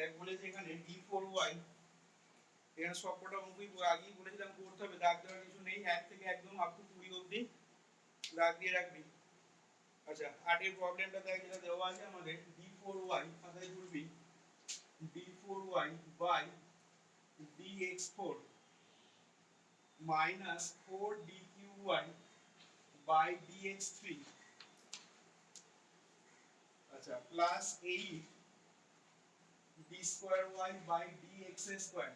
দেখ বলেছে এখানে d4y, এখানে সবকটা অঙ্কই আগেই বলেছিলাম করতে হবে, দাগ দেওয়ার কিছু নেই, 1 থেকে একদম আপ টু 20 অবধি দাগ দিয়ে রাখবি। আচ্ছা 8 এর প্রবলেমটা দেখ, যেটা দেওয়া আছে আমাদের d4y, খাতায় করবি d4y by dx4 minus 4dqy by dx3, আচ্ছা plus 8 d square y by dx square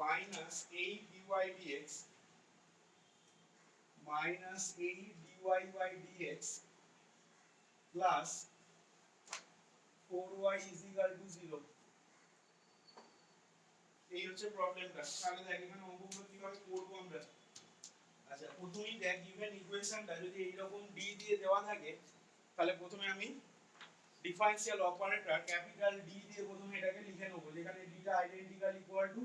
minus 8 dy dx minus 8 dy by dx plus 4y is equal to 0। এই হচ্ছে প্রবলেমটা। তাহলে দেখ এখানে অঙ্কগুলো কিভাবে করব আমরা। আচ্ছা প্রথমেই দেখ গিভেন ইকুয়েশনটা যদি এইরকম d দিয়ে দেওয়া থাকে, তাহলে প্রথমে আমি ডিফারেনশিয়াল অপারেটর ক্যাপিটাল D দিয়ে প্রথমে এটাকে লিখে নেব, যেখানে d টা identical equal to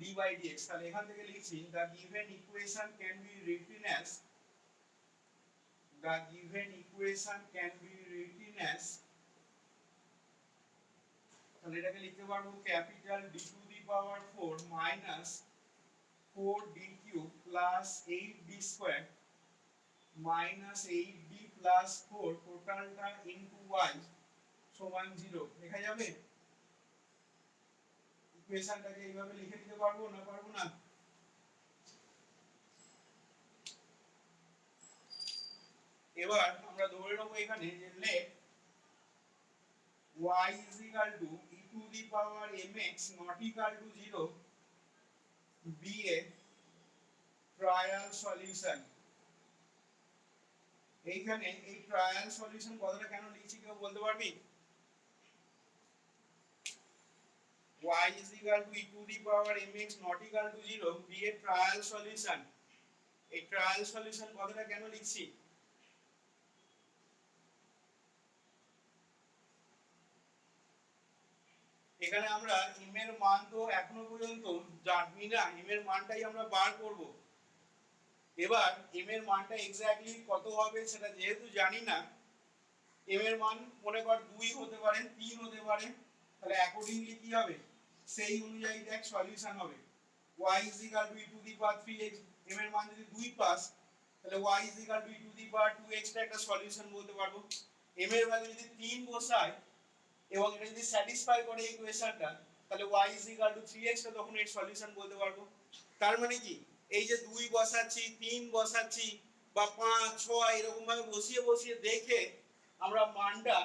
d by dx। তাহলে এখান থেকে লিখছি the given equation can be written as তাহলে এটাকে লিখতে পারবো capital D two the power 4 minus 4dq plus 8d square minus 8d plus 4 টোটালটা ইনটু y সমান 0 লেখা যাবে। ইকুয়েশনটাকে এইভাবে লিখে দিতে পারবো না পারবো না? এবার আমরা ধরে নেব এখানে যে late y is equal to e to the power mx not equal to 0 be a trial solution। এইখানে এই ট্রায়াল সলিউশন কথাটা কেন লিখছি কেউ বলতে পারবি? y is equal to e to the power mx not equal to 0 be a trial solution। এই trial solution কথাটা কেন লিখছি? এখানে আমরা m এর মান তো এখনো পর্যন্ত জানি না, m এর মানটাই আমরা বার করব। এবার m এর মানটা এক্স্যাক্টলি কত হবে সেটা যেহেতু জানি না, m এর মান মনে কর 2 হতে পারে 3 হতে পারে, তাহলে অ্যাকর্ডিংলি কি হবে সেই অনুযায়ী দেখ সলিউশন হবে। y is equal to e to the power 3x, m এর মান যদি 2 পাস তাহলে y is equal to e to the power 2x টা একটা সলিউশন বলতে পারবো। m এর ভ্যালু যদি 3 বসাই এবং এটা যদি স্যাটিসফাই করে ইকুয়েশনটা, তাহলে y is equal to 3x টা তখন এর সলিউশন বলতে পারবো। তার মানে কি এই যে 2 বসাচ্ছি 3 বসাচ্ছি বা 5 6 এরকম ভাবে বসিয়ে বসিয়ে দেখে আমরা মানটা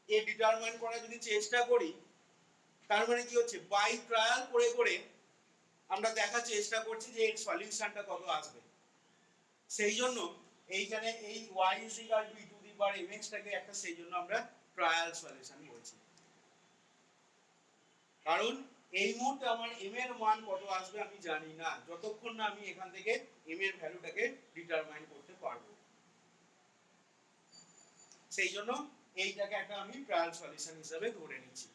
এ ডিটারমাইন করার যদি চেষ্টা করি, তার মানে কি হচ্ছে বাই ট্রায়াল করে করে আমরা দেখার চেষ্টা করছি যে এর সলিউশনটা কত আসবে। সেই জন্য এইখানে এই y is equal to e to the power mx টাকে একটা সেই জন্য আমরা ট্রায়াল সলিউশন বলছি, কারণ এই মুহূর্তে আমার m এর মান কত আসবে আমি জানি না, যতক্ষণ না আমি এখান থেকে m এর ভ্যালুটাকে ডিটারমাইন করতে পারবো। সেই জন্য এইটাকে একটা আমি ট্রায়াল সলিউশন হিসেবে ধরে নিচ্ছি।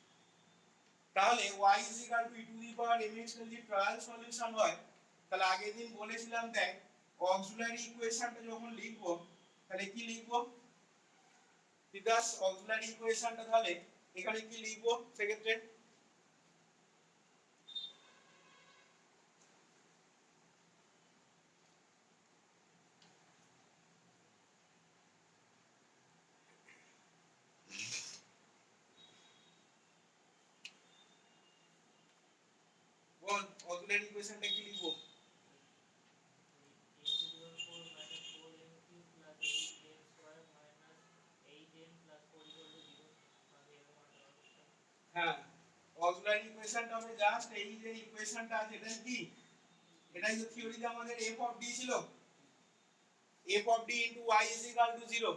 তাহলে y is equal to e to the power mx যদি ট্রায়াল সলিউশন হয়, তাহলে আগের দিন বলেছিলাম দেখ অক্সিলারি ইকুয়েশনটা যখন লিখবো তাহলে কি লিখবো বিকাশ অক্সিলারি ইকুয়েশনটা, তাহলে এখানে কি লিখবো সেক্ষেত্রে বল অক্সিলারি ইকুয়েশনটা কি লিখবো? হ্যাঁ অক্সিলারি ইকুয়েশনটা হবে জাস্ট এই যে ইকুয়েশনটা আছে এটা কি, এটাই তো থিওরিতে আমাদের f of d ছিল, f of d into y is equal to 0।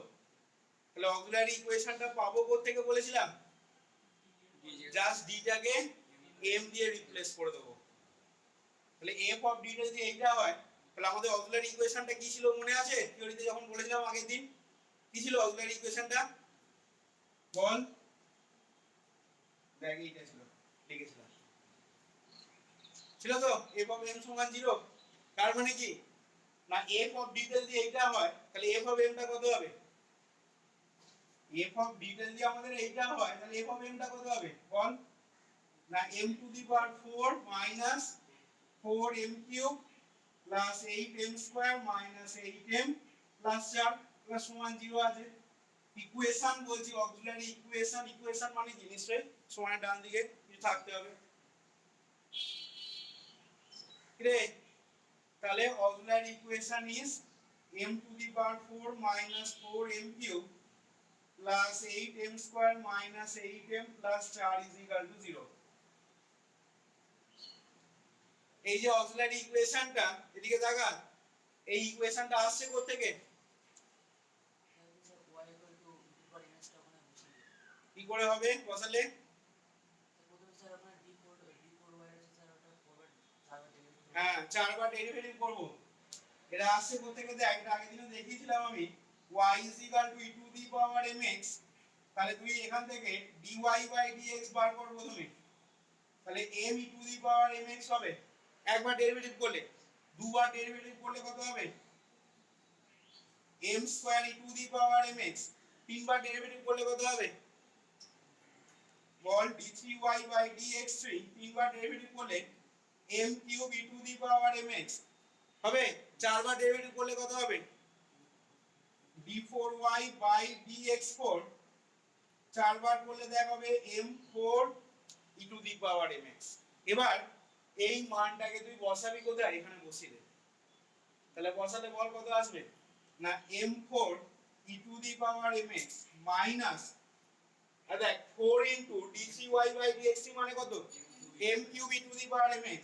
তাহলে অক্সিলারি ইকুয়েশনটা পাবো কোথা থেকে বলেছিলাম, জাস্ট d টাকে m দিয়ে রিপ্লেস করে দেবো। তাহলে f of d টা যদি এইটা হয়, তাহলে আমাদের অক্সিলারি ইকুয়েশনটা কি ছিল মনে আছে থিওরিতে যখন বলেছিলাম আগের দিন? কি ছিল অক্সিলারি ইকুয়েশনটা বল? দেখ এইটা ছিল, লিখেছিলাম ছিল তো f of m সমান 0। তার মানে কি না f of d টা যদি এইটা হয় তাহলে f of m টা কত হবে? f অফ d টা যদি আমাদের এইটা হয় তাহলে f অফ m টা কত হবে বল না m to the power 4 minus 4m cube plus 8m square minus 8m plus 4 এবার সমান 0 আছে ইকুয়েশন বলছি অক্সিলারি ইকুয়েশন মানে কি নিশ্চয়ই সমানের ডান দিকে কিছু থাকতে হবে রে তাহলে auxiliary equation is m to the power 4 minus 4m cube plus 8m square minus 8m plus 4 is equal to 0 এই যে অক্সিলারি ইকুয়েশনটা এদিকে দেখা এই ইকুয়েশনটা আসছে কোথা থেকে কি করে হবে বসালে হ্যাঁ চারবার ডেরিভেটিভ করব এটা আসছে কোথা থেকে দেখ এটা আগের দিনও দেখিয়েছিলাম আমি y e to the power mx তাহলে তুই এখান থেকে dy dx বার কর প্রথমে তাহলে m e to the power mx হবে একবার ডেরিভেটিভ করলে দুবার ডেরিভেটিভ করলে কত হবে m square e to the power mx তিনবার ডেরিভেটিভ করলে কত হবে বল d3y dx3 তিনবার ডেরিভেটিভ করলে m cube e to the power mx হবে চারবার ডেরিভেটিভ করলে কত হবে d4y dx4 চারবার করলে দেখ হবে m4 e to the power mx এবার এই মানটাকে তুই বসাবি কোথায় এখানে বসিয়ে দে তাহলে বসালে বল কত আসবে না m4 e to the power mx minus আর দেখ 4 ইনটু d3y dx3 মানে কত m cube e to the power mx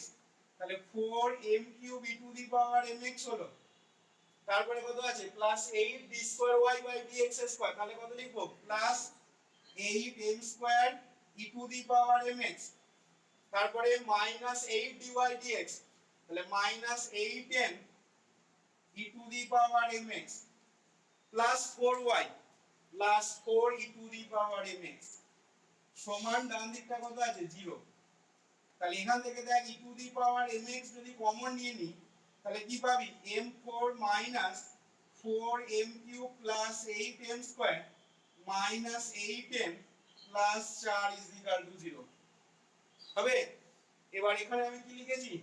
তাহলে 4 m cube e to the power mx হলো তারপরে কত আছে plus 8 d square y dx square তাহলে কত লিখবো plus 8 m square e to the power mx তারপরে মাইনাস 8 dy dx তাহলে minus 8m e to the power mx plus 4y plus 4 e to the power mx সমান ডান দিকটা কত আছে 0 তাহলে এখান থেকে দেখ e to the power mx যদি কমন নিয়ে নি তাহলে কি পাবি m4 minus 4m cube plus 8m square minus 8m plus 4 is equal to 0 হবে এবার এখানে আমি কি লিখেছি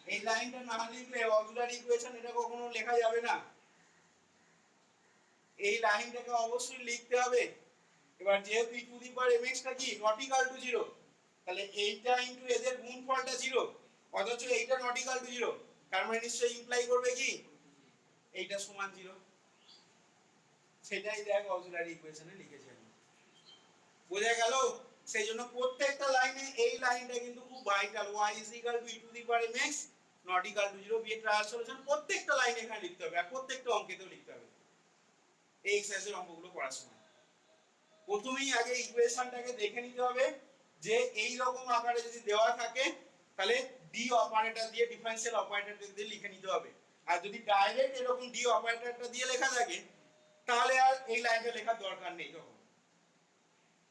এই লাইনটা না লিখলে অক্সিলারি ইকুয়েশন এটা কখনো লেখা যাবে না এই লাইনটাকে অবশ্যই লিখতে হবে এবার যেহেতু e to the power mx টা কি নট ইকুয়াল টু 0 তাহলে এইটা ইনটু এদের গুণফলটা 0 অথচ এইটা নট ইকুয়াল টু 0 তার মানে নিশ্চয়ই ইমপ্লাই করবে কি এইটা সমান 0 সেটাই দেখ অক্সিলারি ইকুয়েশনে লিখেছি আমি বোঝা গেল সেইজন্য প্রত্যেকটা লাইনে এই লাইনটা কিন্তু খুব vital y e to the power mx not equal to 0 বিয়ে ট্রায়াল সলিউশন প্রত্যেকটা লাইনে এখানে লিখতে হবে আর প্রত্যেকটা অঙ্কেতেও লিখতে হবে এই এক্সারসাইজের অঙ্কগুলো করার সময় প্রথমেই আগে ইকুয়েশনটাকে দেখে নিতে হবে যে এই রকম আকারে যদি দেওয়া থাকে তাহলে ডি অপারেটর দিয়ে ডিফারেনশিয়াল অপারেটর দিয়ে লিখে নিতে হবে আর যদি ডাইরেক্ট এরকম ডি অপারেটরটা দিয়ে লেখা থাকে তাহলে আর এই লাইনটা লেখার দরকার নেই তখন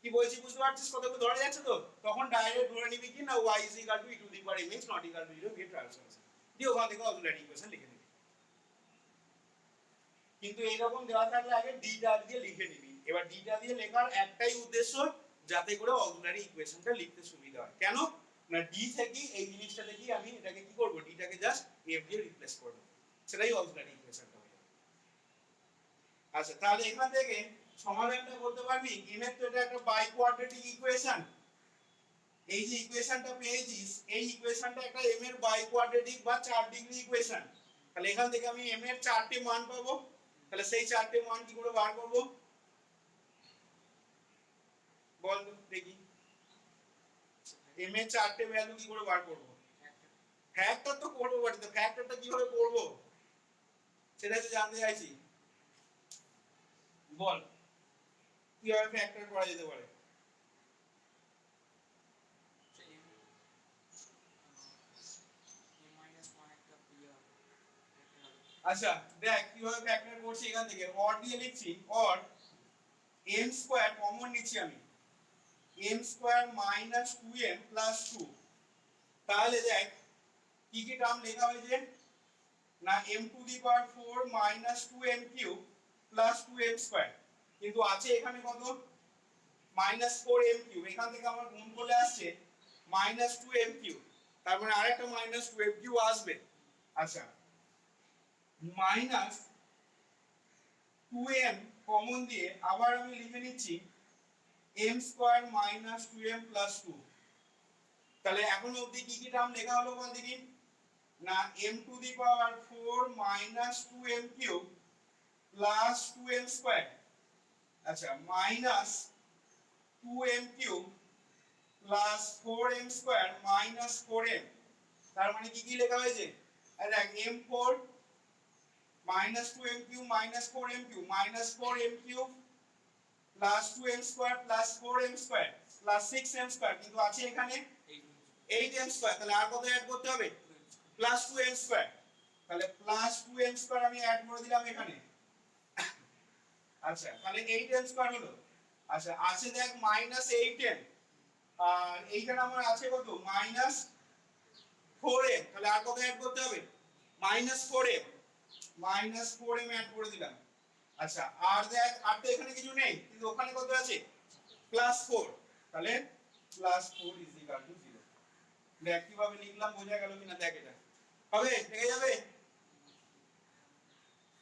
কি বলছি বুঝতে পারছিস কতটুকু ধরে যাচ্ছে তো তখন ডাইরেক্ট ধরে নিবি কি না y e to the power mx not equal to 0 get transformation দিয়ে ওখান থেকে অক্সিলারি ইকুয়েশন লিখে নিবি কিন্তু এইরকম দেওয়া থাকলে আগে ডিটা দিয়ে লিখে নিবি এবার ডিটা দিয়ে লেখার একটাই উদ্দেশ্য যাতে করে অক্সিলারি ইকুয়েশনটা লিখতে সুবিধা হয় কেন না ডি থেকে এই জিনিসটা থেকে আমি এটাকে কি করব ডিটাকে জাস্ট এফ দিয়ে রিপ্লেস করব সেটাই অক্সিলারি ইকুয়েশনটা হবে আচ্ছা তাহলে এখান থেকে সমাধানটা করতে পারবি এর তো এটা একটা বাই কোয়াড্রেটিক ইকুয়েশন এই যে ইকুয়েশনটা পেয়েছিস এই ইকুয়েশনটা একটা m এর বাই কোয়াড্রেটিক বা 4 ডিগ্রি ইকুয়েশন তাহলে এখান থেকে আমি m এর চারটি মান পাবো তাহলে সেই চারটি মান কি করে বার করব বল দেখি m এর চারটি ভ্যালু কি করে বার করব ফ্যাক্টর তো করব বাট ফ্যাক্টরটা কিভাবে করব সেটা তো জানতে চাইছি বল কিভাবে ফ্যাক্টর করা যেতে পারে আচ্ছা দেখ কিভাবে ফ্যাক্টর করছি এখান থেকে অর দিয়ে লিখছি অর m স্কয়ার কমন নিচ্ছি আমি m square minus 2m plus 2 তাহলে দেখ কি কি টার্ম লেখা হয়েছে না m to the power 4 minus 2m cube plus 2m square, কিন্তু আছে এখানে কত মাইনাস 4m কিউব, এখান থেকে আমার গুণ করলে আসছে মাইনাস 2m কিউব, তার মানে আরেকটা মাইনাস 2m কিউব আসবে। আচ্ছা মাইনাস 2m কমন দিয়ে আবার আমি লিখে নিচ্ছি m square minus 2m plus 2। তাহলে এখন অবধি কি কি টার্ম লেখা হলো বল দেখি না, m to the power 4 minus 2m cube plus 2m square, আচ্ছা minus 2m cube plus 4m square minus 4m, তার মানে কি কি লেখা হয়েছে, এই দেখ m4 minus 2m cube minus 4m cube minus 4m cube plus 2m square plus 4m square plus 6m square, কিন্তু আছে এখানে 8m স্কয়ার, তাহলে আর কত অ্যাড করতে হবে প্লাস 2m স্কয়ার, তাহলে প্লাস 2m স্কয়ার আমি অ্যাড করে দিলাম এখানে। আচ্ছা তাহলে 8m স্কয়ার হলো। আচ্ছা আছে দেখ মাইনাস 8m, আর এইখানে আমার আছে কত মাইনাস 4m, তাহলে আর কত অ্যাড করতে হবে মাইনাস 4m অ্যাড করে দিলাম। আচ্ছা আর দেখ আর তো এখানে কিছু নেই, কিন্তু ওখানে কত আছে প্লাস 4, তাহলে প্লাস 4 ইজ ইকুয়াল টু 0। দেখ কিভাবে লিখলাম বোঝা গেল কিনা, দেখ এটা হবে দেখে যাবে।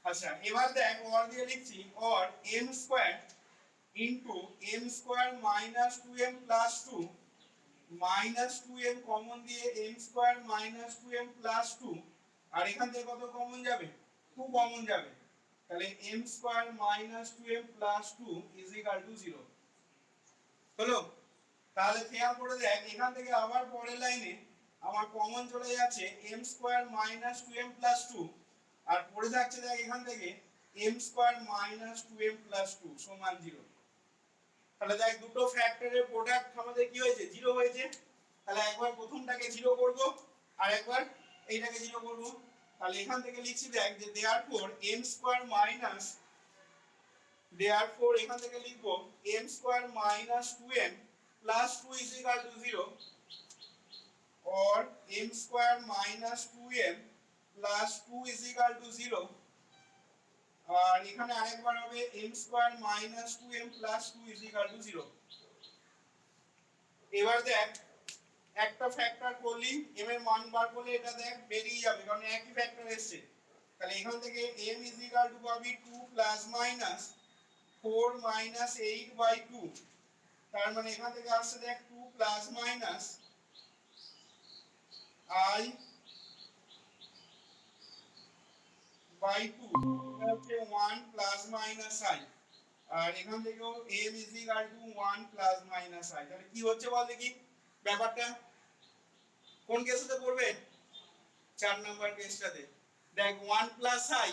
আচ্ছা এবার দেখ অর দিয়ে লিখছি or m square into m square minus 2m plus 2 minus 2m common দিয়ে m square minus 2m plus 2, আর এখান থেকে কত কমন যাবে 2 কমন যাবে, তাহলে m square minus 2m plus 2 is equal to 0 হলো। তাহলে খেয়াল করে দেখ এখান থেকে আবার পরের লাইনে আমার কমন চলে যাচ্ছে m square minus 2m plus 2, আর পড়ে থাকছে দেখ এখান থেকে m square minus 2m plus 2 সমান 0। তাহলে দেখ দুটো ফ্যাক্টরের প্রোডাক্ট আমাদের কি হয়েছে 0 হয়েছে, তাহলে একবার প্রথমটাকে 0 করব আর একবার এইটাকে 0 করব। তাহলে এখান থেকে লিখছি দেখ যে therefore m square minus, therefore এখান থেকে লিখব m square minus 2m plus 2 is equal to 0 or m square minus 2m plus 2 is equal to 0, আর এখানে আরেকবার হবে m square minus 2m plus 2 is equal to 0। এবার দেখ একটা ফ্যাক্টর করলি m এর মান বার করলে এটা দেখ বেরিয়ে যাবে, কারণ একই ফ্যাক্টর এসেছে। তাহলে এখান থেকে m ইজ ইকুয়াল টু পাবি 2 প্লাস মাইনাস 4 মাইনাস 8 বাই 2, তার মানে এখান থেকে আসছে দেখ 2 প্লাস মাইনাস i বাই 2, এটা হচ্ছে 1 প্লাস মাইনাস i, আর এখান থেকেও m is equal two 1 plus minus i। তাহলে কি হচ্ছে বল দেখি ব্যাপারটা কোন কেসেতে পড়বে 4 নাম্বার কেসটাতে। দেখ 1 প্লাস i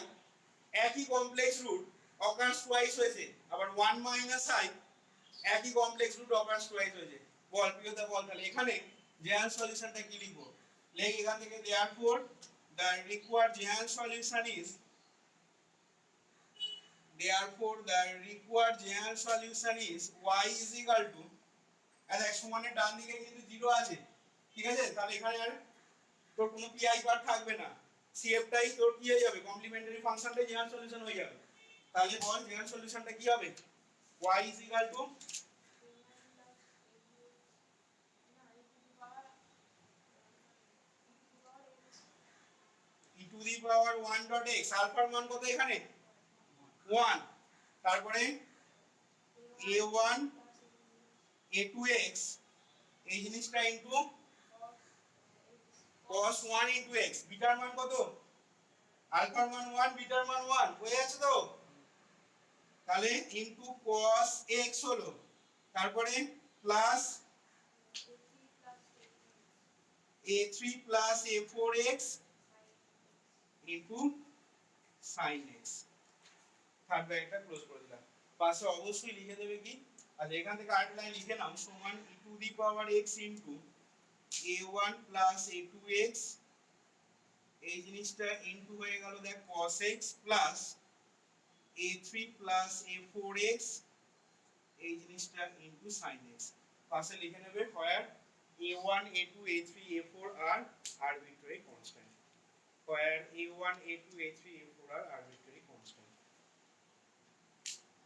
একই কমপ্লেক্স রুট অকার্স টুয়াইস হয়েছে, আবার 1 মাইনাস i একই কমপ্লেক্স রুট অকার্স টুয়াইস হয়েছে। বল প্রিয়তা বল তাহলে এখানে জেনারেল সলিউশনটা কি লিখবো, লেখ এখান থেকে therefore the required general solution is, therefore the required general solution is y is equal to, আর এক সমানের ডান দিকে কিন্তু 0 আছে, ঠিক আছে, তাহলে এখানে আর তোর কোনো pi পার্ট থাকবে না, cf টাই তোর কি হয়ে যাবে কমপ্লিমেন্টারি ফাংশনটাই জেনারেল সলিউশন হয়ে যাবে। তাহলে বল জেনারেল সলিউশনটা কি হবে y is equal to e to the power 1 dot x, আলফার মান কত এখানে 1, তারপরে a1 a2x এই জিনিসটা into cos 1 into x, bitter মান কত আলফার মান 1 বিটার মান 1 হয়ে আছে তো, তাহলে ইনটু cos x হলো, তারপরে plus a3 plus a4x into sin x, third ব্র্যাকেটটা ক্লোজ করে দিলাম। পাশে অবশ্যই লিখে দেবে কি, আচ্ছা এখান থেকে আরেকটা লাইন লিখে নাও সমান e to the power x into a1 plus a2x এই জিনিসটা ইনটু হয়ে গেল দেখ cos x plus a3 plus a4x এই জিনিসটা ইনটু sin x। পাশে লিখে নেবে where a1 a2 a3 a4 are arbitrary constant, where a1 a2 a3 a4 are arbitrary constant।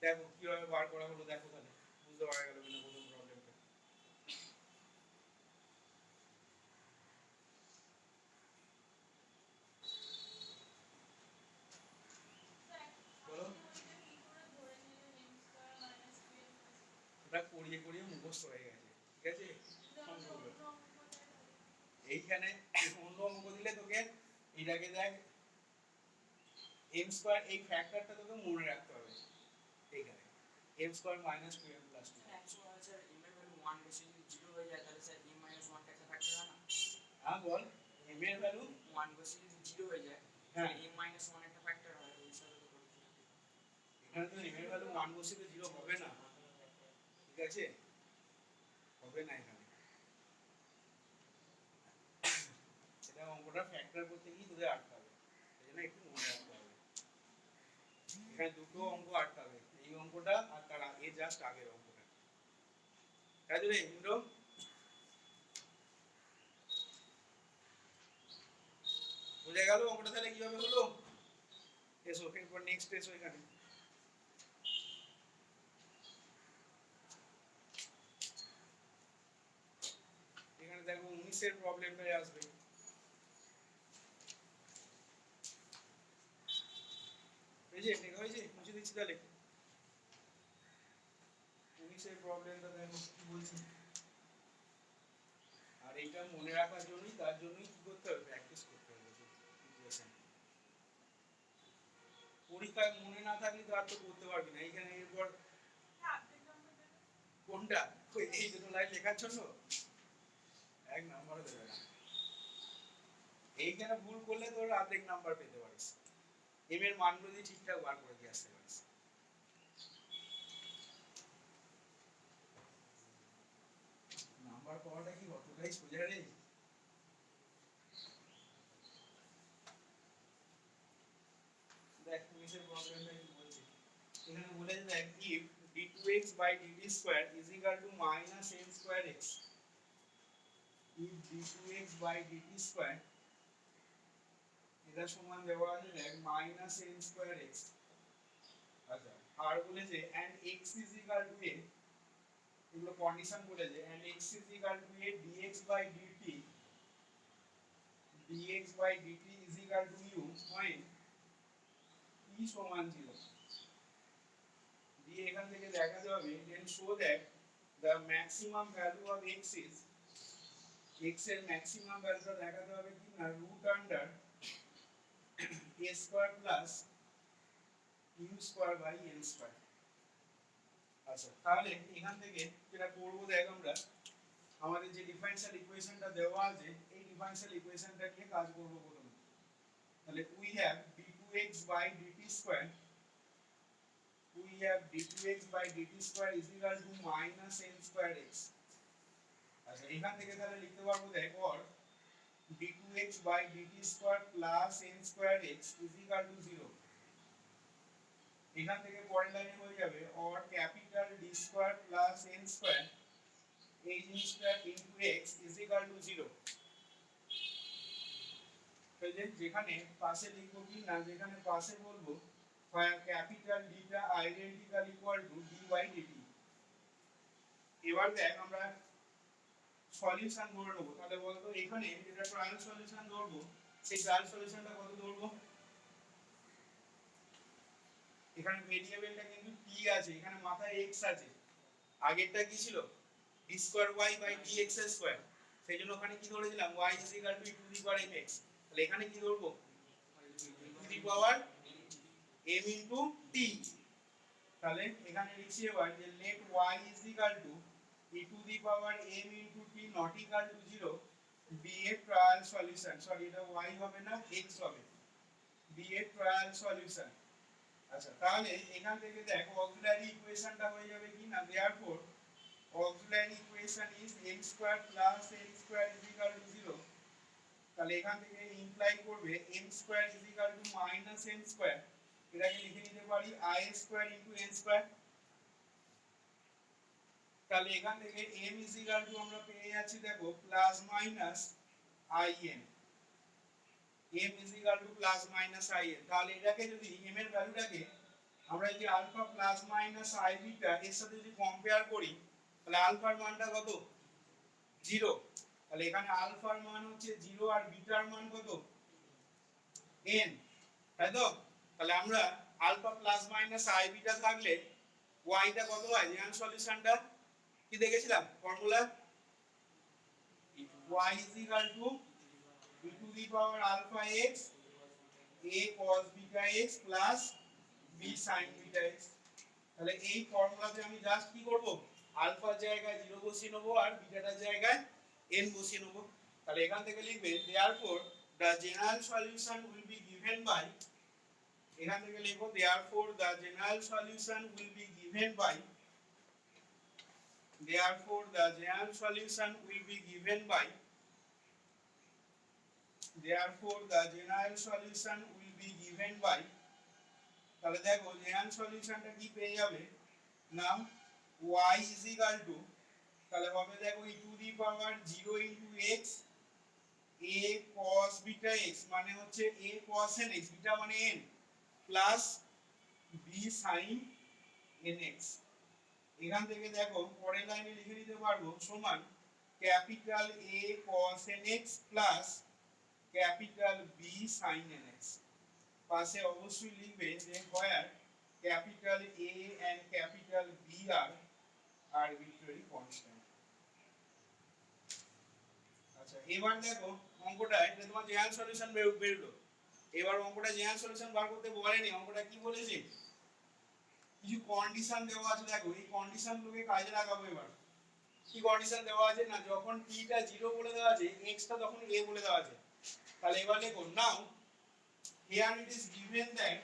দেখো কিভাবে বার করা হলো, দেখো তাহলে বুঝতে পারা গেল কিনা প্রথম প্রবলেমটা। বলো, ওটা করিয়ে করিয়ে মুখস্থ হয়ে গেছে, ঠিক আছে। এইখানে অন্য অঙ্ক দিলে তোকে এটাকে দেখ এম স্কয়ার, এই ফ্যাক্টরটা তোকে মনে রাখতে হবে এইখানে, M square minus 2m plus 2। Sir M এর ভ্যালু 1 বসে যদি 0 হয়ে যায় তাহলে স্যার m মাইনাস 1 টা একটা ফ্যাক্টর হয় না? হ্যাঁ বল, এম এর ভ্যালু 1 বসে যদি 0 হয়ে যায় হ্যাঁ তাহলে m মাইনাস 1 একটা ফ্যাক্টর হয়, ওই হিসাবে তো করতে হবে। এখানে তো এম এর ভ্যালু 1 বসিয়ে 0 হবে না, ঠিক আছে, হবে না এখানে। এটা অঙ্কটা ফ্যাক্টর করতে গিয়ে তোদের আটকাবে, এই জন্য একটু মনে রাখতে হবে। এখানে দুটো অঙ্ক আটকাবে, এই অঙ্কটা আর তার আগে জাস্ট আগের অঙ্কটা, তাই তো রে ইন্দ্র? বুঝে গেল অঙ্কটা তাহলে কিভাবে হলো? এসো এরপর নেক্সট এসো, এখানে এখানে দেখো 19 এর প্রবলেমটাই আসবে। এই যে লেখা হয়েছে, মুছে দিচ্ছি তাহলে। 19 এর প্রবলেমটা দেখো কি বলছি। আর এইটা মনে রাখার জন্যই, তার জন্যই কি করতে হবে, প্র্যাকটিস করতে হবে ইকুয়েশন। পরীক্ষায় মনে না থাকলে তো আর তো করতে পারবি না। এইখানে এরপর কোনটা, ওই এই দুটো লাইন লেখার জন্য 1 নাম্বারও দেবে না। এইখানে ভুল করলে তোর অর্ধেক নাম্বার পেতে পারিস, এম এর মানগুলো যদি ঠিকঠাক বার করে দিয়ে আসতে পারিস। নাম্বার পাওয়াটা কি অতটাই সোজা রে? দেখ নিচের প্রবলেমটা কি বলছে, এখানে বলেছে দেখ if d2x by dt square is equal to minus n square x, if d2x by dt square এটা সমান দেওয়া আছে দেখ minus n square x। আচ্ছা, আর বলেছে and x is equal to a, এগুলো কন্ডিশন বলেছে, and x is equal to a dx by dt, dx by dt is equal to u when t সমান 0। দিয়ে এখান থেকে দেখাতে হবে then show that the maximum value of x is, x এর maximum ভ্যালুটা দেখাতে হবে কি না root under a square plus u square by n square. আচ্ছা, তাহলে এখান থেকে যেটা করব দেখ আমরা, আমাদের যে ডিফারেনশিয়াল ইকুয়েশনটা দেওয়া আছে এই ডিফারেনশিয়াল ইকুয়েশনটা নিয়ে কাজ করব প্রথমে। তাহলে we have d2x by dt square, we have d2x by dt square is equal to minus n square x। আচ্ছা, এখান থেকে তাহলে লিখতে পারবো দেখ or d2x by dt square plus n square x is equal to 0। এখান থেকে পরের লাইনে হয়ে যাবে or capital D square plus n square, এই জিনিসটা into x is equal to 0। তাহলে যেখানে পাশে লিখবো কি না, যেখানে পাশে বলবো where capital D টা identical equal to d by dt। এবার দেখ আমরা সলিউশন ধরে নেব। তাহলে বলতো এখানে যেটা ট্রায়াল সলিউশন ধরবো, সেই ট্রায়াল সলিউশনটা কত ধরবো, এখানে ভেরিয়েবলটা কিন্তু t আছে, এখানে মাথায় x আছে, আগেরটা কি ছিল d square y by dx square, সেইজন্য ওখানে কি ধরেছিলাম y e to the power mx। তাহলে এখানে কি ধরবো, to the power m into t। তাহলে এখানে লিখছি এবার যে let y e to the power m into t not equal to 0 be a trial solution, sorry এটা y হবে না x হবে, be a trial solution। আচ্ছা, তাহলে এখান থেকে দেখ অক্সিলারি ইকুয়েশনটা হয়ে যাবে কি না therefore auxiliary equation is m square plus n square is equal to 0। তাহলে এখান থেকে ইমপ্লাই করবে m square is equal to minus n square, এটাকে লিখে নিতে পারি i square into n square। তাহলে এখান থেকে m is equal to আমরা পেয়ে যাচ্ছি দেখো plus minus in, m is equal to plus minus in। তাহলে এটাকে যদি m এর ভ্যালুটাকে আমরা যদি alpha plus minus i beta এর সাথে যদি কম্পেয়ার করি তাহলে আলফার মানটা কত 0, তাহলে এখানে আলফার মান হচ্ছে 0 আর বিটার মান কত n, তাই তো? তাহলে আমরা alpha plus minus i beta থাকলে y টা কত হয়? জেনারেল সলিউশনটা কি দেখেছিলাম formula, y is equal to e to the power alpha x a cos beta x plus b sin beta x। তাহলে এই ফর্মুলাতে আমি জাস্ট কি করব, আলফার জায়গায় 0 বসিয়ে নেব আর বিটাটার জায়গায় n বসিয়ে নেব। তাহলে এখান থেকে লিখবে therefore the general solution will be given by, এখান থেকে লিখো therefore the general solution will be given by, therefore the general solution will be given by, therefore the general solution will be given by, তাহলে দেখো general সলিউশনটা কি পেয়ে যাবে নাও y is equal to, তাহলে হবে দেখো e to the power 0 into x a cos beta x মানে হচ্ছে a cos nx, বিটা মানে n, plus b sin nx। এখান থেকে দেখো পরের লাইনে লিখে নিতে পারবো সমান capital A cos nx plus capital B sin nx। পাশে অবশ্যই লিখবে যে where capital A and capital B are arbitrary constant। আচ্ছা এবার দেখো অঙ্কটা, এটা তোমার জেনারেল সলিউশন বেরলো। এবার অঙ্কটা জেনারেল সলিউশন বার করতে বলেনি, অঙ্কটা কি বলেছে কিছু কন্ডিশন দেওয়া আছে। দেখো এই কন্ডিশন গুলোকে কাজে লাগাবো। এবার কি কন্ডিশন দেওয়া আছে না, যখন t টা 0 বলে দেওয়া আছে x টা তখন a বলে দেওয়া আছে। তাহলে এবার দেখো নাও here it is given that,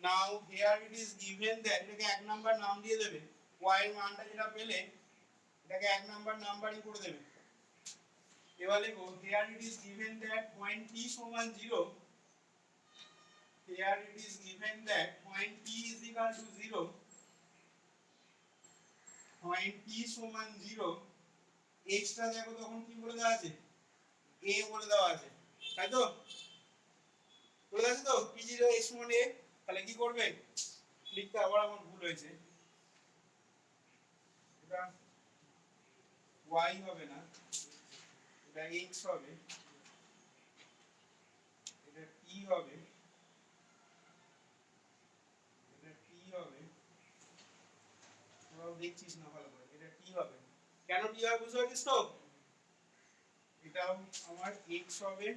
now here it is given that, এটাকে এক নাম্বার নাম দিয়ে দেবে, y এর মানটা যেটা পেলে এটাকে এক নাম্বার নাম্বারিং করে দেবে। এবার দেখো here it is given that point t সমান 0, here it is given that point t is equal to 0, point t সমান 0, x টা দেখো তখন কি বলে দেওয়া আছে a বলে দেওয়া আছে, তাই তো? বলে দেওয়া আছে তো p0 x সমান a। তাহলে কি করবে, লিখতে আবার আমার ভুল হয়েছে, এটা y হবে না, এটা x হবে, এটা t হবে, এটা t হবে, তোরাও দেখছিস না ভালো করে, এটা t হবে। কেন t হবে বুঝতে পারছিস তো? এটাও আমার x হবে,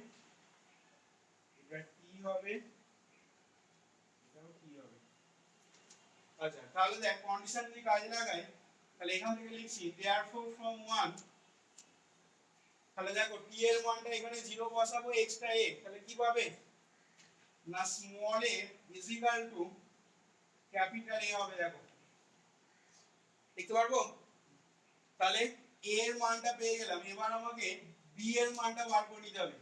এটা t হবে, এটাও t হবে। আচ্ছা তাহলে দেখ কন্ডিশন যদি কাজে লাগাই তাহলে এখান থেকে লিখছি therefore from 1, তাহলে দেখো t এর মানটা এখানে 0 বসাবো, x টা a, তাহলে কি পাবে না small a is equal to capital A হবে। দেখো দেখতে পারবো? তাহলে a এর মানটা পেয়ে গেলাম, এবার আমাকে b এর মানটা বার করে নিতে হবে।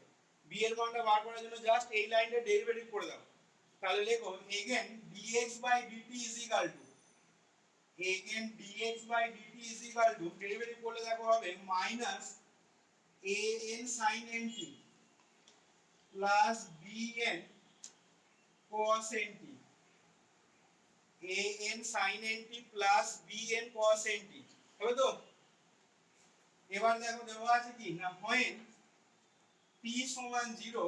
b এর মানটা বার করার জন্য জাস্ট এই লাইনটা ডেরিভেটিভ করে দাও। তাহলে লেখো again dx by dt is equal to, again dx by dt is equal to, derivative করলে দেখো হবে minus an sin nt plus bn cos nt, an sin nt plus bn cos nt হবে তো? এবার দেখো দেওয়া আছে কি না when t সমান 0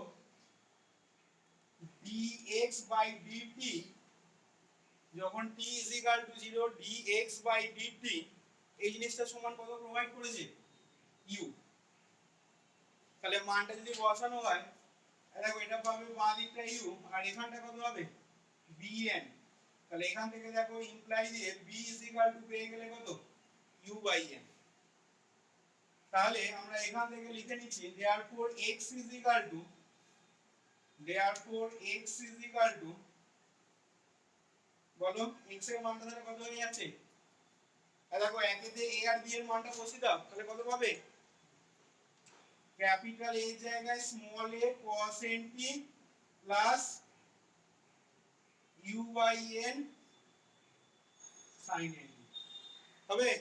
dx by dt, যখন t is equal to 0 dx by dt, এই জিনিসটা সমান কত প্রোভাইড করেছে u। তাহলে মানটা যদি বসানো হয় দেখো এটা পাবে বাঁ দিকটা u আর এখানটা কত হবে bn। তাহলে এখান থেকে দেখো ইমপ্লাই দিয়ে b is equal to পেয়ে গেলে কত u by n। তাহলে আমরা এখান থেকে লিখে নিচ্ছি therefore x is equal to, therefore x is equal to, বলো x এর মানটা তাহলে কত হয়ে যাচ্ছে, দেখো একেতে a আর b এর মানটা বসিয়ে দাও, তাহলে কত পাবে ক্যাপিটাল A জায়গায় small a cos nt plus u by n sin nt হবে।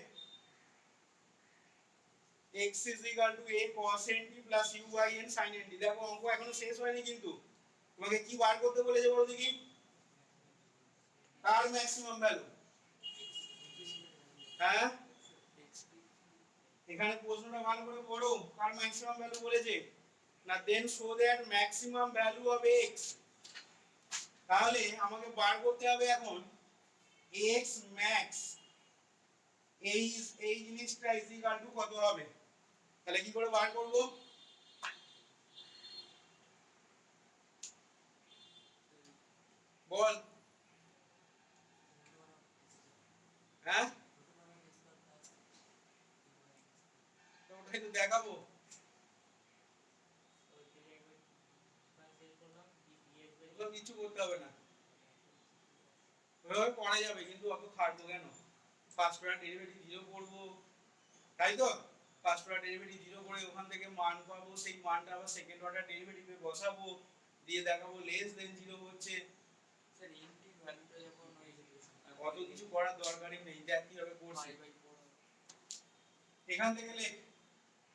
x is equal to a cos nt plus u by n sin nt। দেখো অঙ্ক এখনো শেষ হয়নি কিন্তু, তোমাকে কি বার করতে বলেছে বলো দেখি, কার ম্যাক্সিমাম ভ্যালু? হ্যাঁ, এখানে প্রশ্নটা ভালো করে পড়ো, কার ম্যাক্সিমাম ভ্যালু বলেছে না, then show that maximum value of x। তাহলে আমাকে বার করতে হবে এখন x ম্যাক্স, এই জিনিসটা ইজ ইকুয়াল টু কত হবে। তাহলে কি করে বার করব? বল। হ্যাঁ, তো ওটাই তো দেখাবো। ওগুলো কিছু করতে হবে না, ওইভাবে পড়া যাবে, কিন্তু অত খাটবো কেন? ফার্স্ট অর্ডার ডেরিভেটিভ জিরো করবো, তাই তো। ফার্স্ট অর্ডার ডেরিভেটিভ জিরো করে ওখান থেকে মান পাবো, সেই মানটা আবার সেকেন্ড অর্ডার ডেরিভেটিভে বসাবো, দিয়ে দেখাবো লেস দেন জিরো হচ্ছে। স্যার ইনটি ভ্যালুটা যখন ওই অত কিছু করার দরকারই নেই, দেখ কিভাবে করছি। এখান থেকে লেখ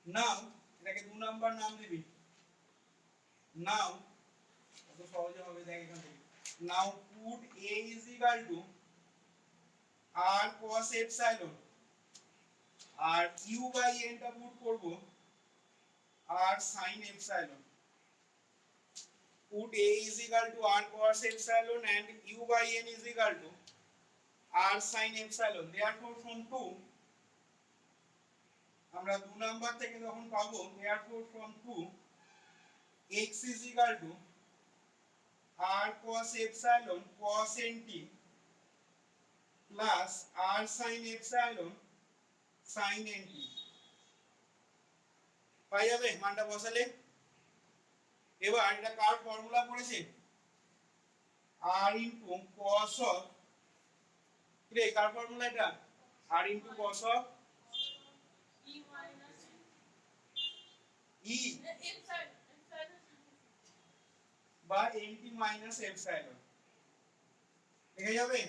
নাও, এটাকে 2 নাম্বার নাম দিবি। নাও কত সহজে হবে দেখ এখান থেকে। Now put a is equal to r cos epsilon, আর u বাই n টা পুট করব r sin epsilon। Put a is equal to r cos epsilon and u by n is equal to r sin epsilon। Therefore from 2 আমরা 2 number থেকে যখন পাবো, therefore from 2 x is equal to r cos epsilon cos nt plus r sin epsilon sin nt পাই যাবে মানটা বসালে। এবার এটা কার formula পড়েছে? r into cos of, রে কার ফর্মুলা এটা? r into cos of e বা nt minus epsilon, লিখে যাবে।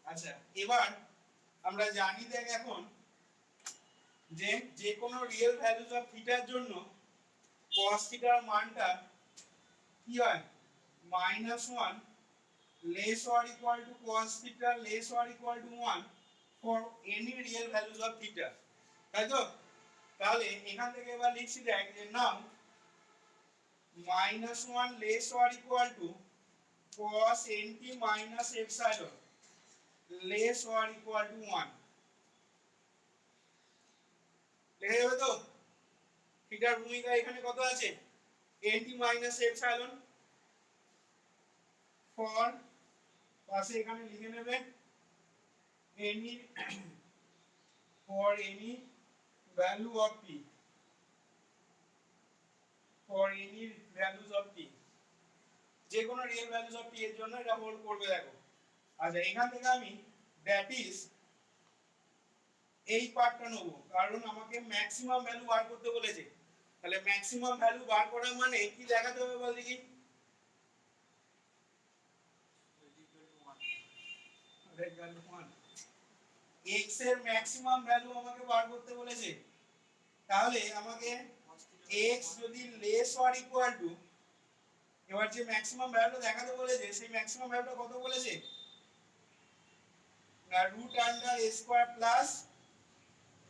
আচ্ছা, এবার আমরা জানি দেখ এখন যে যে কোনো রিয়েল ভ্যালুস অফ থিটার জন্য cos থিটার মানটা কি হয়? -1 less or equal to cos theta less or equal to 1 for any real values of theta, তাই তো। তাহলে এখান থেকে এবার লিখছি দেখ যে নাও -1 less or equal to cos nt minus epsilon less or equal to 1, লিখে যাবে তো। থিটার ভূমিকা এখানে কত আছে? nt minus epsilon for, পাশে এখানে লিখে নেবে any for any value of t, for any values of t, যে কোনো রিয়েল ভ্যালুস অফ t এর জন্য এটা হোল্ড করবে দেখো। আচ্ছা, এখান থেকে আমি দ্যাট ইজ এই পার্টটা নেব, কারণ আমাকে ম্যাক্সিমাম ভ্যালু বার করতে বলেছে। তাহলে ম্যাক্সিমাম ভ্যালু বার করা মানে কি দেখাতে হবে বল দেখি? x এর ম্যাক্সিমাম ভ্যালু আমাকে বার করতে বলেছে। তাহলে আমাকে x যদি লেস অর ইকুয়াল টু, এবার যে ম্যাক্সিমাম ভ্যালুটা দেখাতে বলেছে সেই ম্যাক্সিমাম ভ্যালুটা কত বলেছে? না root under a square plus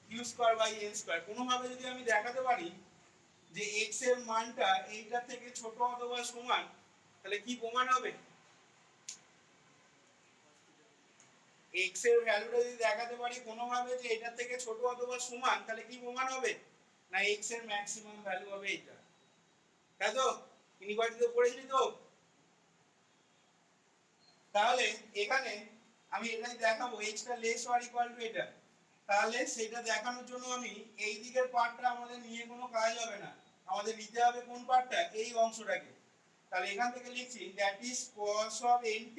u square by n square. কোনো ভাবে যদি আমি দেখাতে পারি যে x এর মানটা এইটা থেকে ছোট অথবা সমান, তাহলে কি প্রমাণ হবে? x এর ভ্যালুটা যদি দেখাতে পারি কোনো ভাবে যে এটা থেকে ছোট অথবা সমান, তাহলে কি প্রমাণ হবে? না x এর ম্যাক্সিমাম ভ্যালু হবে এটা, তাই তো। ইনইকুয়ালিটি তো পড়েছিলি তো। তাহলে এখানে আমি এটাই দেখাবো x টা লেস অর ইকুয়াল টু এটা। তাহলে সেটা দেখানোর জন্য আমি এই দিকের পার্টটা আমাদের নিয়ে কোনো কাজ হবে না, আমাদের নিতে হবে কোন পার্টটা? এই অংশটাকে। তাহলে এখান থেকে লিখছি that is cos of nt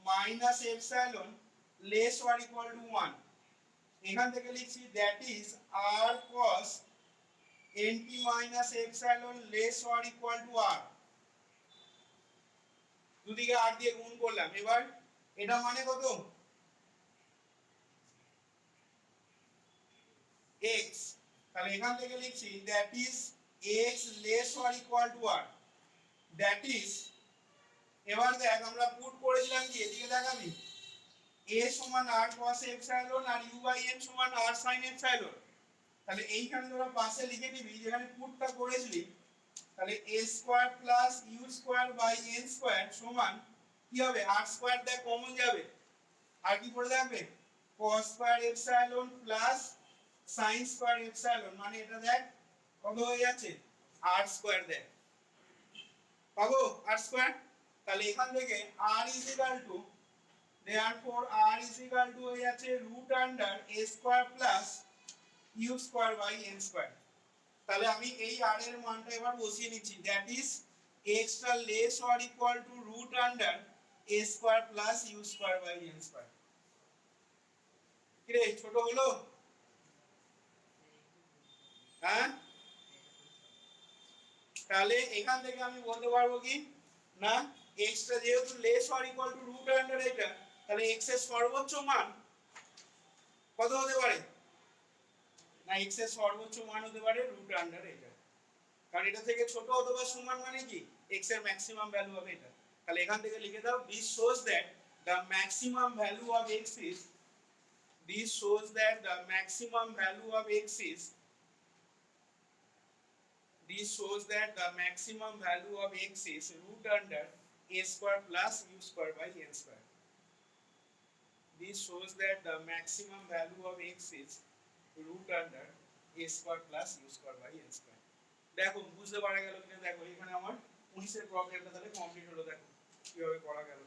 minus epsilon less or equal to 1। এখান থেকে লিখছি that is r cos nt minus epsilon less or equal to r। দুদিকে r দিয়ে গুণ করলাম। এবার এটা মানে কত? x। তাহলে এখান থেকে লিখছি that is x less or equal to r, that is এবার দেখ আমরা পুট করেছিলাম কি এদিকে দেখাবি a সমান r cos এপসাইলন আর u বাই n সমান r sin এপসাইলন। তাহলে এইখানে তোরা পাশে লিখে দিবি যেখানে পুটটা করেছিলি, তাহলে a square plus u square by n square সমান কি হবে r স্কয়ার দেখ কমন যাবে আর কি পড়ে থাকবে cos square epsilon plus sin square epsilon, মানে এটা দেখ কত হয়ে যাচ্ছে r স্কয়ার দেখ পাবো r স্কয়ার। তাহলে এখান থেকে r is equal to therefore r is equal to হয়ে যাচ্ছে root under a square plus u square by n square. তাহলে আমি এই r এর মানটা এবার বসিয়ে নিচ্ছি, দ্যাট ইজ x টা less or equal to root under a square plus u square by n square. কি রে ছোট হলো? হ্যাঁ, তাহলে এখান থেকে আমি বলতে পারবো কি না x টা যেহেতু less or equal to root under এটা, তাহলে x এর সর্বোচ্চ মান কত হতে পারে না x এর সর্বোচ্চ মান হতে পারে রুট আন্ডার এটা, কারণ এটা থেকে ছোট অথবা সমান মানে কি x এর ম্যাক্সিমাম ভ্যালু হবে এটা। তাহলে এখান থেকে লিখে দাও this shows that the maximum value of x is this shows that the maximum value of x is this shows that the maximum value of x is root under a square plus u square by n square. This shows that the maximum value of x is root under a square plus u square by n square. দেখো বুঝতে পারা গেল কিনা, দেখো এখানে আমার 19 এর প্রবলেমটা তাহলে কমপ্লিট হলো, দেখো কিভাবে করা গেল।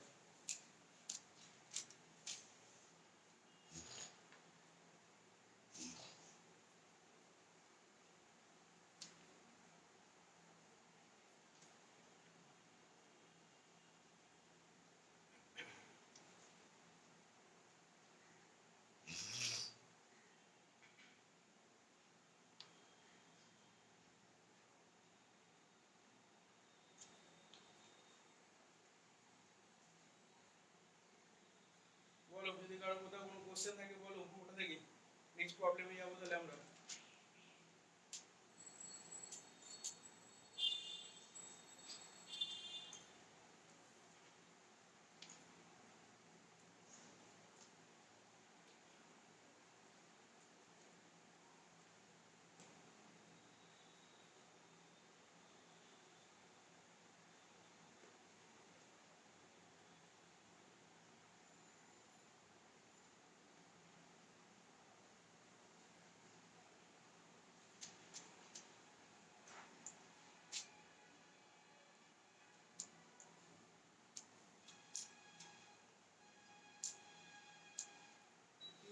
বলো যদি কারো কোথাও কোনো কোশ্চেন থাকে বলো, ওটা থেকে নেক্সট প্রবলেমে যাবো তাহলে আমরা।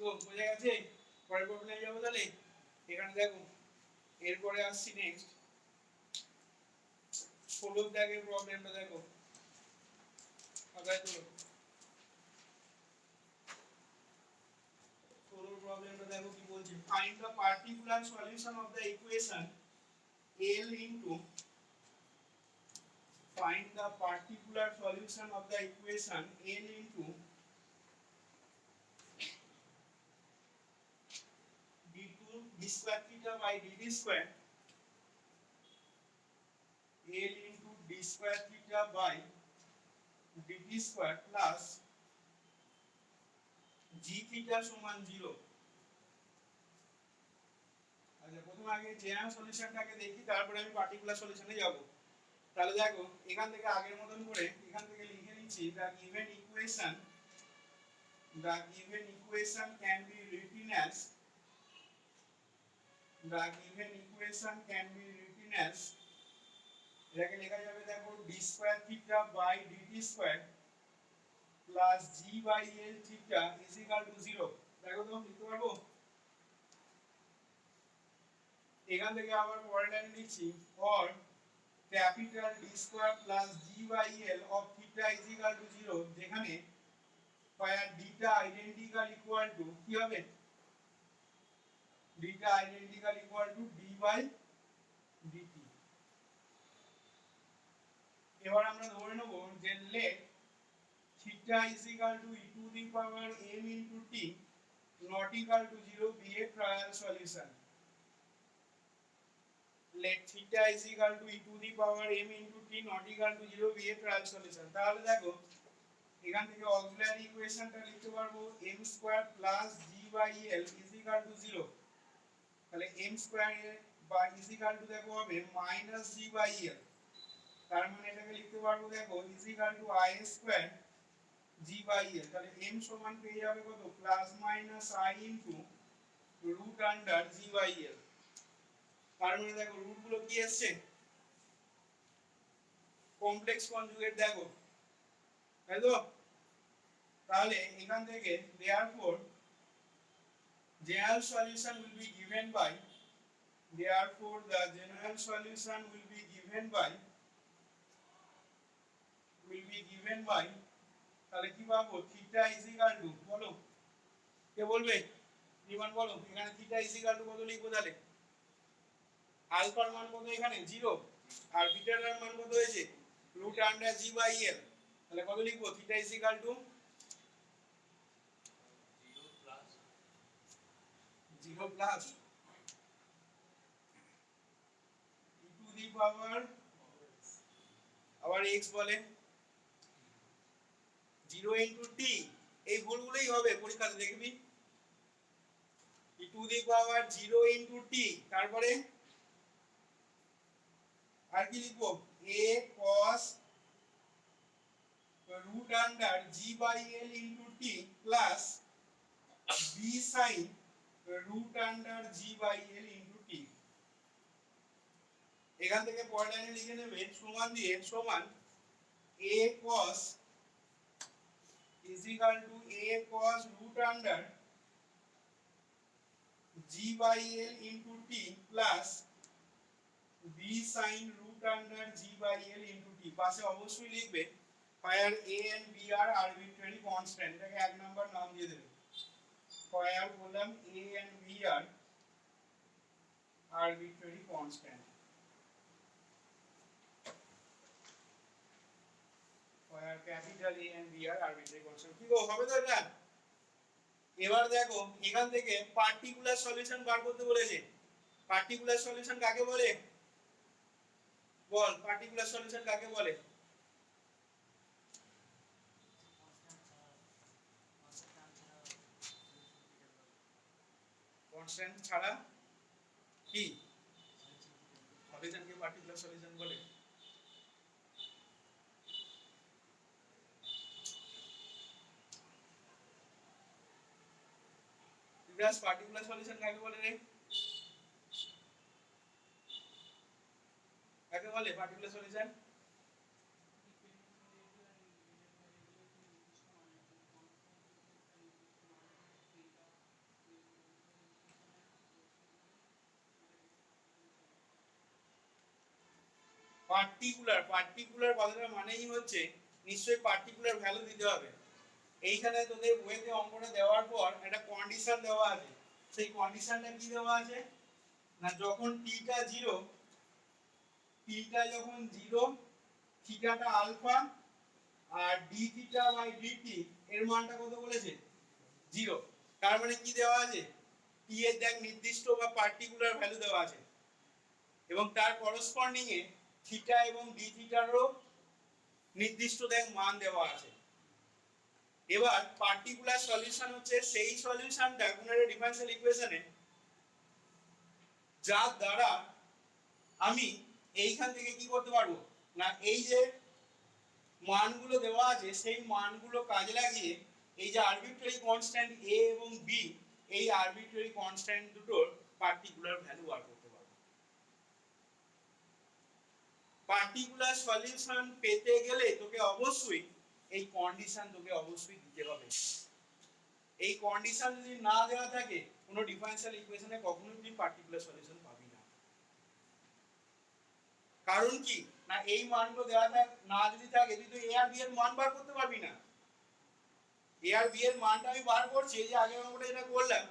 বোঝা গেছে? পরের প্রবলেমে যাবো তাহলে। এখানে দেখো এরপরে আসছি নেক্সট 16 দাগের প্রবলেমটা দেখো, আগায় তোলো 16 প্রবলেমটা দেখো কি বলছে, find the particular solution of the equation L into find the particular solution of the equation L into d2 d square theta by dt square L into d square theta by dt square plus g theta সমান 0। আচ্ছা প্রথমে আগে general সলিউশনটাকে দেখি, তারপরে আমি particular সলিউশনে যাব। তাহলে দেখো এখান থেকে আগের মতন করে এখান থেকে লিখে নিচ্ছি the given equation can be written as এটাকে লেখা যাবে দেখো d square theta by dt square plus g by l theta is equal to 0। দেখো তো লিখতে পারবো? এখান থেকে আবার পরের লাইনে লিখছি or capital D square plus G by L of theta is equal to 0, যেখানে where theta identical equal to কি হবে theta identical equal to d by dt। এবার আমরা ধরে নেব যে let theta is equal to e to the power m into t not equal to 0 be a trial solution। let theta is equal to e to the power m into t not equal to 0 be a trial solution। তাহলে দেখো এখান থেকে auxiliary ইকুয়েশনটা লিখতে পারবো m square plus g by l is equal to 0। তাহলে m square by is equal to দেখো হবে minus g by l। তার মানে এটাকে লিখতে পারবো দেখো is equal to i square g by l। তাহলে m সমান পেয়ে যাবে কত plus minus i into root under g by l। তার মানে দেখো রুট গুলো কি আসছে কমপ্লেক্স কনজুগেট দেখো, তাই তো? তাহলে এখান থেকে therefore general solution will be given by therefore the general solution will be given by তাহলে কি পাবো থিটা ইজ ইকুয়াল টু বলো কে বলবে নিমান বলো এখানে থিটা ইজ ইকুয়াল টু কত লিখবো তাহলে আলফার মান কত এখানে 0 আর বিটার মান কত হয়েছে root under g by l. তাহলে কত লিখবো theta is equal to 0 plus e to the power আবার x বলে 0 ইনটু t। এই ভুলগুলোই হবে পরীক্ষাতে দেখবি e to the power 0 into t। তারপরে আর কি লিখবো a cos root under g by l into t plus b sin root under g by l into t। এখান থেকে পরের লাইনে লিখে নেবে সমান দিয়ে সমান a cos is equal to a cos root under g by l into t plus b sin root under g by l into t। পাশে অবশ্যই লিখবে where a and b are arbitrary constant। এটাকে এক number নাম দিয়ে দেবে where বললাম a and b are arbitrary constant। where capital A and B are arbitrary constant। কি গো হবে তো এটা? এবার দেখো এখান থেকে পার্টিকুলার সলিউশন বার করতে বলেছে। পার্টিকুলার সলিউশন কাকে বলে বল পার্টিকুলার সলিউশন কাকে বলে? কনস্ট্যান্ট ছাড়া কি সলিউশনকে পার্টিকুলার সলিউশন বলে? ইভরাজ পার্টিকুলার সলিউশন কাকে বলে রে? কাকে বলে পার্টিকুলার সলিউশন? পার্টিকুলার কথাটার মানেই হচ্ছে নিশ্চয়ই পার্টিকুলার ভ্যালু দিতে হবে। এইখানে তোদের বইতে অঙ্কটা দেওয়ার পর একটা কন্ডিশন দেওয়া আছে। সেই কন্ডিশনটা কি দেওয়া আছে না যখন টিটা 0 টিটা যখন 0 থিটাটা আলফা আর ডি থিটা বাই ডিটি এর মানটা কত বলেছে 0। তার মানে কি দেওয়া আছে টি এর দেখ নির্দিষ্ট বা পার্টিকুলার ভ্যালু দেওয়া আছে এবং তার করেসপন্ডিং এ থিটা এবং ডি থিটারও নির্দিষ্ট দেখ মান দেওয়া আছে। এবার পার্টিকুলার সলিউশন হচ্ছে সেই সলিউশনটা কোন একটা ডিফারেনশিয়াল ইকুয়েশনে যার দ্বারা আমি এইখান থেকে কি করতে পারবো না এই যে মানগুলো দেওয়া আছে সেই মানগুলো কাজে লাগিয়ে এই যে আরবিট্রারি কনস্ট্যান্ট a এবং b এই আরবিট্রারি কনস্ট্যান্ট দুটোর পার্টিকুলার ভ্যালু বার করতে পারবো। পার্টিকুলার সলিউশন পেতে গেলে তোকে অবশ্যই এই কন্ডিশন তোকে অবশ্যই দিতে হবে। এই কন্ডিশন যদি না দেওয়া থাকে কোনো ডিফারেনশিয়াল ইকুয়েশনে কখনোই তুই পার্টিকুলার সলিউশন পাবি না। কারণ কি না এই মানগুলো দেওয়া না যদি থাকে তুই তো a আর b এর মান বার করতে পারবি না। a আর b এর মানটা আমি বার করছি এই যে আগে আমরা এটা করলাম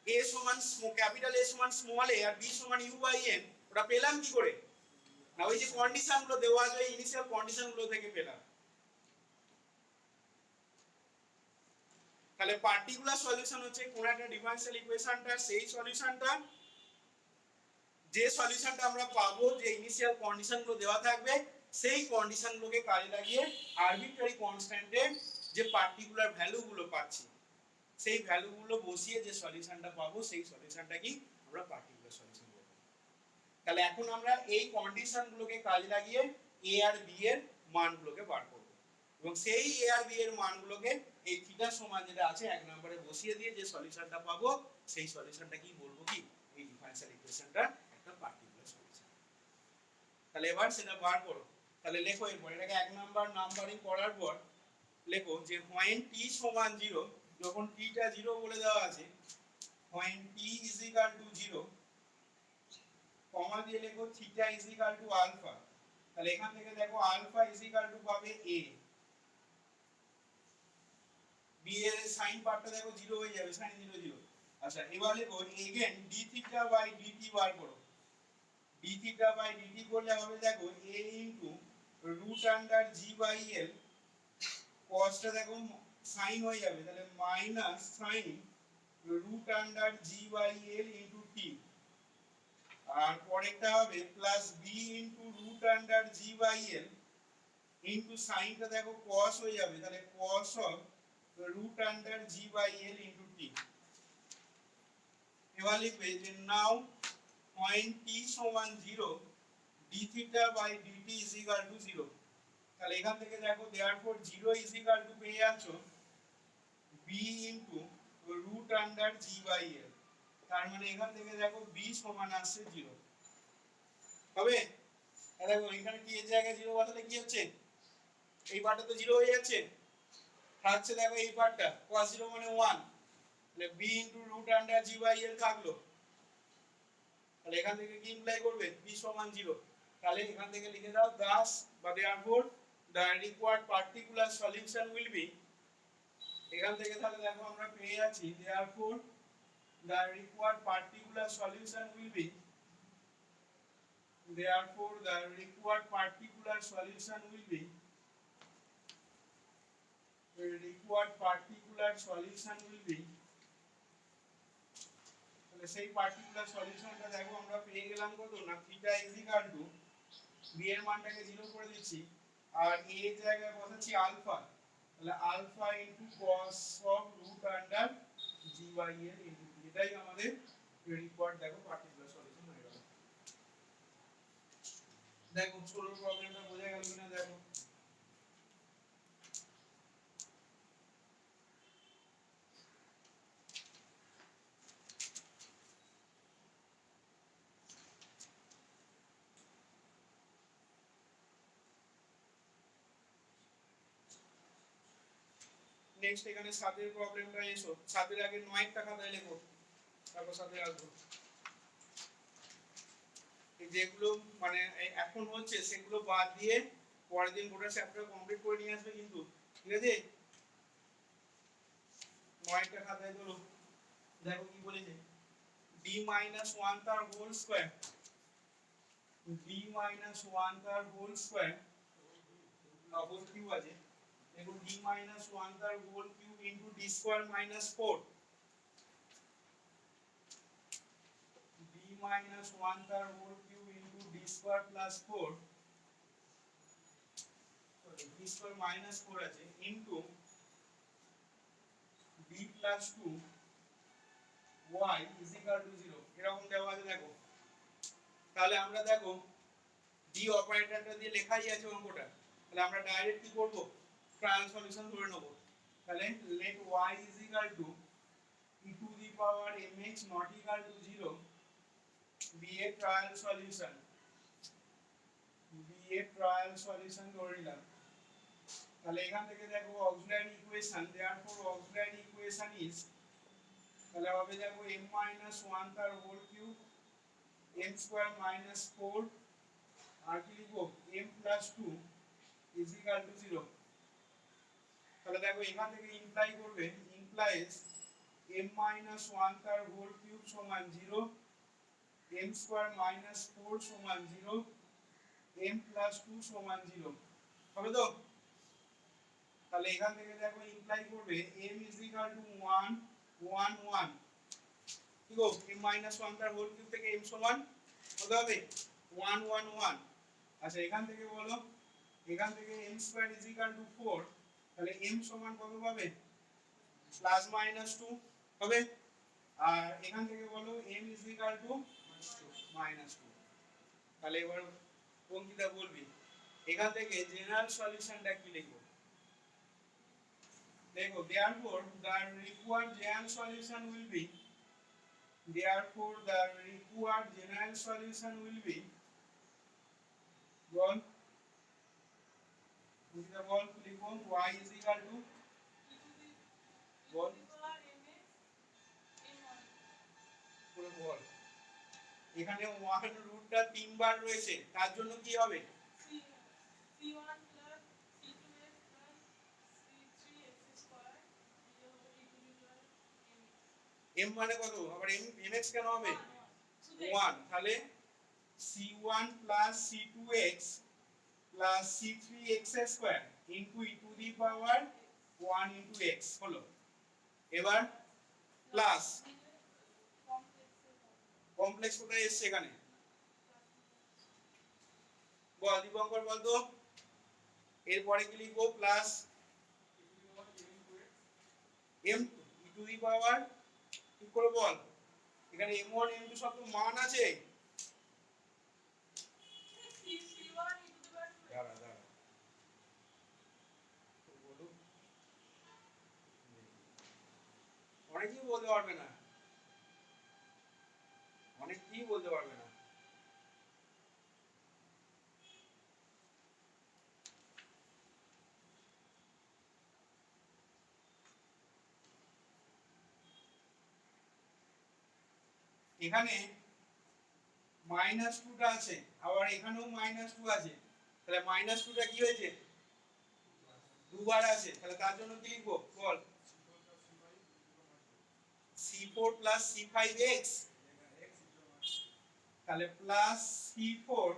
a সমান ক্যাপিটাল A সমান স্মল a আর b সমান u বাই n ওটা পেলাম কি করে না ওই যে কন্ডিশনগুলো দেওয়া আছে ওই ইনিশিয়াল কন্ডিশনগুলো থেকে পেলাম। তাহলে পার্টিকুলার সলিউশন হচ্ছে কোন একটা ডিফারেনশিয়াল ইকুয়েশনটা সেই সলিউশনটা যে সলিউশনটা আমরা পাবো, যে ইনিশিয়াল কন্ডিশনগুলো দেওয়া থাকবে, সেই কন্ডিশনগুলোকে কাজে লাগিয়ে আরবিট্রারি কনস্ট্যান্টের যে পার্টিকুলার ভ্যালুগুলো পাচ্ছি, সেই ভ্যালুগুলো বসিয়ে যে সলিউশনটা পাবো, সেই সলিউশনটা কি আমরা পার্টিকুলার সলিউশন বলবো। তাহলে এখন আমরা এই কন্ডিশনগুলোকে কাজে লাগিয়ে এ আর বি এর মানগুলোকে বার করব, এবং সেই এ আর বি এর মানগুলোকে এই থিটা সমান যেটা আছে 1 নম্বরে বসিয়ে দিয়ে যে সলিউশনটা পাবো, সেই সলিউশনটা কি বলবো, কি এই ডিফারেনশিয়াল ইকুয়েশনটা একটা পার্টিকুলার সলিউশন। তাহলে এবার সেটা বার করো। তাহলে লেখো, এরপর এটাকে 1 নাম্বার নাম্বারিং করার পর লেখো যে when t সমান 0, যখন t টা 0 বলে দেওয়া আছে, when t is equal to 0, comma দিয়ে লেখো theta is equal to alpha. তাহলে এখান থেকে দেখো আলফা is equal to পাবে a, b এর সাইন পার্টটা দেখো 0 হয়ে যাবে, sin 0 0। আচ্ছা, এবার লেখো again d theta by dt বার করো। d theta by dt করলে হবে দেখো a into root under g by l, cosটা দেখো sin হয়ে যাবে, তাহলে minus sin root under g by l into t, আর পরেরটা হবে plus b into root under g by l into সাইনটা দেখো cos হয়ে যাবে, তাহলে cos of root under g by l into t। এবার লিখবে যে নাও when t সমান 0, d theta by dt is equal to 0। তাহলে এখান থেকে দেখো therefore 0 is equal to পেয়ে যাচ্ছ b into root under g by l, তার মানে এখান থেকে দেখো b সমান আসছে 0 হবে। দেখো এখানে কি এর জায়গায় 0 বসালে কি হচ্ছে, এই পার্টটা তো 0 হয়ে যাচ্ছে, থাকছে দেখো এই পার্টটা cos 0 মানে 1, তাহলে b into root under g by l থাকলো। তাহলে এখান থেকে কি ইমপ্লাই করবে, b সমান 0। তাহলে এখান থেকে লিখে দাও thus বা therefore the required particular solution will be, এখান থেকে তাহলে দেখো আমরা পেয়ে যাচ্ছি therefore the required particular solution will be, therefore the required particular solution will be, the required particular solution will be, তাহলে সেই পার্টিকুলার সলিউশনটা দেখো আমরা পেয়ে গেলাম কত না, theta is equal two b এর মানটাকে 0 করে দিচ্ছি, আর a এর জায়গায় বসাচ্ছি আলফা, তাহলে alpha into cos of root under g by l into, এটাই আমাদের রিকোয়ার্ড দেখো পার্টিকুলার সলিউশন হয়ে গেল। দেখো ছোট প্রবলেমটা বোঝা গেল কিনা দেখো। নেক্সট এখানে 7 এর প্রবলেমটা এসো, 7 এর আগে 9 টা খাতায় লেখো, তারপর 7 এ আসবো। এই যেগুলো মানে এখন হচ্ছে সেগুলো বাদ দিয়ে পরের দিন গোটা চ্যাপ্টার কমপ্লিট করে নিয়ে আসবে কিন্তু, ঠিক আছে। 9 টা খাতায় ধরো, দেখো কি বলেছে, d minus 1 তার হোল স্কয়ার, d minus 1 তার হোল স্কয়ার, হোল কিউব আছে, দেখো d minus 1 তার whole cube into d square minus 4, d minus 1 তার whole cube into d square plus 4, sorry d square minus 4 আছে, into d plus 2 y is equal to 0, এরকম দেওয়া আছে দেখো। তাহলে আমরা দেখো d অপারেটরটা দিয়ে লেখাই আছে অঙ্কটা, তাহলে আমরা ডাইরেক্ট কি করব, ট্রায়াল সলিউশন ধরে নেব। তাহলে let y is equal to e to the power mx not equal to 0 be a trial solution, be a trial solution ধরে নিলাম। তাহলে এখান থেকে দেখো auxiliary equation, therefore auxiliary equation is, তাহলে হবে দেখো m minus 1 তার whole cube m square minus 4, আর কি লিখবো m plus 2 is equal to 0। তাহলে দেখো এখান থেকে ইমপ্লাই করবে, implies m minus 1 তার হোল কিউব সমান 0, m স্কয়ার মাইনাস 4 সমান 0, m প্লাস 2 সমান 0 হবে তো। তাহলে এখান থেকে দেখো ইমপ্লাই করবে m is equal to 1 1 1, ঠিক আছে, m minus 1 তার হোল কিউব থেকে m সমান কত হবে 1 1 1। আচ্ছা এখান থেকে বলো, এখান থেকে m square is equal two 4, তাহলে m সমান কত পাবে প্লাস মাইনাস 2 হবে। আর এখান থেকে বলো m is equal two minus 2। তাহলে এবার অঙ্কিতা বলবি এখান থেকে জেনারেল সলিউশনটা কি লিখবো। দেখো therefore the required general solution will be, therefore the required general solution will be, বল অঙ্কিতা বল লিখো y is equal to, বল পুরো বল। এখানে 1 রুটটা 3 বার রয়েছে, তার জন্য কি হবে m মানে কত, আবার mx কেন হবে 1, তাহলে c1 plus c2x plus c3x square into e to the power 1 into x হলো। এবার প্লাস কমপ্লেক্স কোথায় এসছে এখানে, বল দীপঙ্কর বল তো। এরপরে কি লিখবো plus m e to the power, ঠিক করে বল এখানে m1 m2 সব তো মান আছে। দাঁড়া দাঁড়া বলো, অনেকেই বলতে পারবে না, অনেকেই বলতে পারবে না। এখানে -2 টা আছে, আবার এখানেও -2 আছে, তাহলে -2 টা কি হয়েছে দুবার আছে, তাহলে তার জন্য কি লিখবো বল c4 c5x, তাহলে প্লাস c4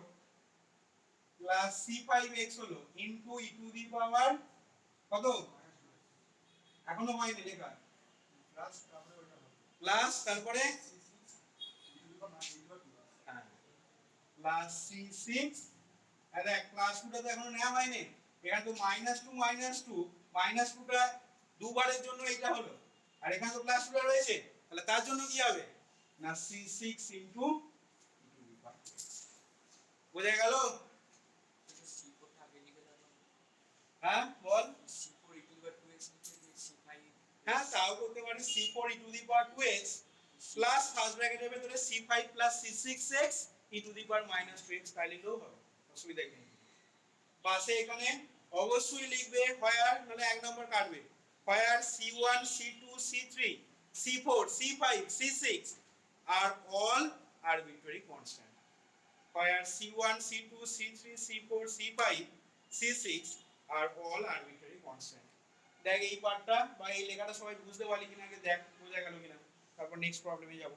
c5x হলো ইনটু e টু দি পাওয়ার কত, এখনো হয়নি লেখা, প্লাস তারপরে প্লাস c6, আরে প্লাস 2 টা তো এখনো নেওয়া হয়নি, এখানে তো -2 -2 টা দুবারের জন্য এটা হলো, আর এখানে তো প্লাস 2 টা রয়েছে, তাহলে তার জন্য কি হবে না c6 ইনটু বোঝা গেল। হ্যাঁ বল, হ্যাঁ তাও করতে পারি c4 e to the power 2x plus first ব্র্যাকেটের ভেতরে c5 c6x e to the power -2x, তাই লিখলেও হবে, অসুবিধা নেই। পাশে এখানে অবশ্যই লিখবে হোয়ার, নাহলে এক নম্বর কাটবে, হোয়ার c1 c2 c3 c4 c5 c6 আর অল আরবিট্রারি কনস্ট্যান্ট, হোয়ার c1 c2 c3 c4 c5 c6 আর অল আরবিট্রারি কনস্ট্যান্ট। দেখ এই পার্টটা বা এই লেখাটা সবাই বুঝতে পারলি কিনা আগে দেখ, বোঝা গেল কিনা, তারপর নেক্সট প্রবলেমে যাব।